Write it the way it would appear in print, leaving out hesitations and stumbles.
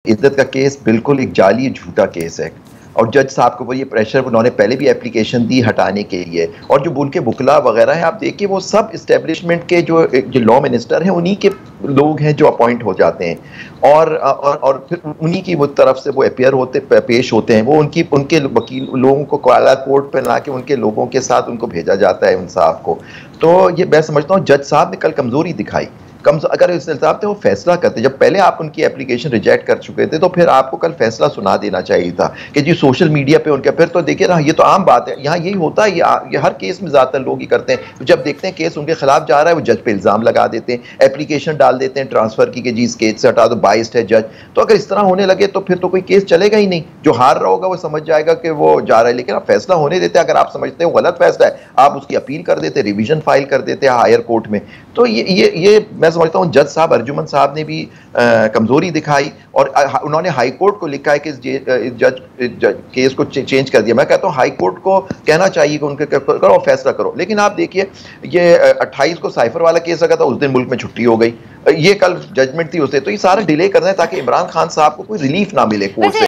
इज्जत का केस बिल्कुल एक जाली झूठा केस है। और जज साहब के ऊपर ये प्रेशर, उन्होंने पहले भी एप्लीकेशन दी हटाने के लिए, और जो उनके वकला वगैरह हैं आप देखिए वो सब इस्टेब्लिशमेंट के जो लॉ मिनिस्टर हैं उन्हीं के लोग हैं जो अपॉइंट हो जाते हैं, और फिर उन्हीं की वो तरफ से वो अपियर होते पेश होते हैं, वो उनके वकील लोगों को काला कोर्ट पर ला के उनके लोगों के साथ उनको भेजा जाता है इंसाफ को। तो ये मैं समझता हूँ जज साहब ने कल कमजोरी दिखाई। अगर इस हिसाब से वो फैसला करते, जब पहले आप उनकी एप्लीकेशन रिजेक्ट कर चुके थे, तो फिर आपको कल फैसला सुना देना चाहिए था कि जी सोशल मीडिया पे उनके, फिर तो देखिए ना ये तो आम बात है, यहाँ यही होता है, ये हर केस में ज्यादातर लोग ही करते हैं। तो जब देखते हैं केस उनके खिलाफ जा रहा है वो जज पे इल्जाम लगा देते हैं, एप्लीकेशन डाल देते हैं ट्रांसफर की कि जी इस केस से हटा दो, बाइस्ड है जज। तो अगर इस तरह होने लगे तो फिर तो कोई केस चलेगा ही नहीं, जो हार रहा होगा वो समझ जाएगा कि वो जा रहा है। लेकिन आप फैसला होने देते हैं, अगर आप समझते हो गलत फैसला है आप उसकी अपील कर देते, रिवीजन फाइल कर देते हैं हायर कोर्ट में। तो ये मैं समझता हूँ जज साहब अर्जुमन साहब ने भी कमजोरी दिखाई, और उन्होंने हाई कोर्ट को लिखा है कि जज केस को चेंज कर दिया। मैं कहता हूँ हाई कोर्ट को कहना चाहिए कि उनके करो फैसला करो, लेकिन आप देखिए ये 28 को साइफर वाला केस लगा था, उस दिन मुल्क में छुट्टी हो गई, ये कल जजमेंट थी उसे, तो ये सारा डिले कर रहे हैं ताकि इमरान खान साहब को कोई रिलीफ ना मिले कोर्ट से।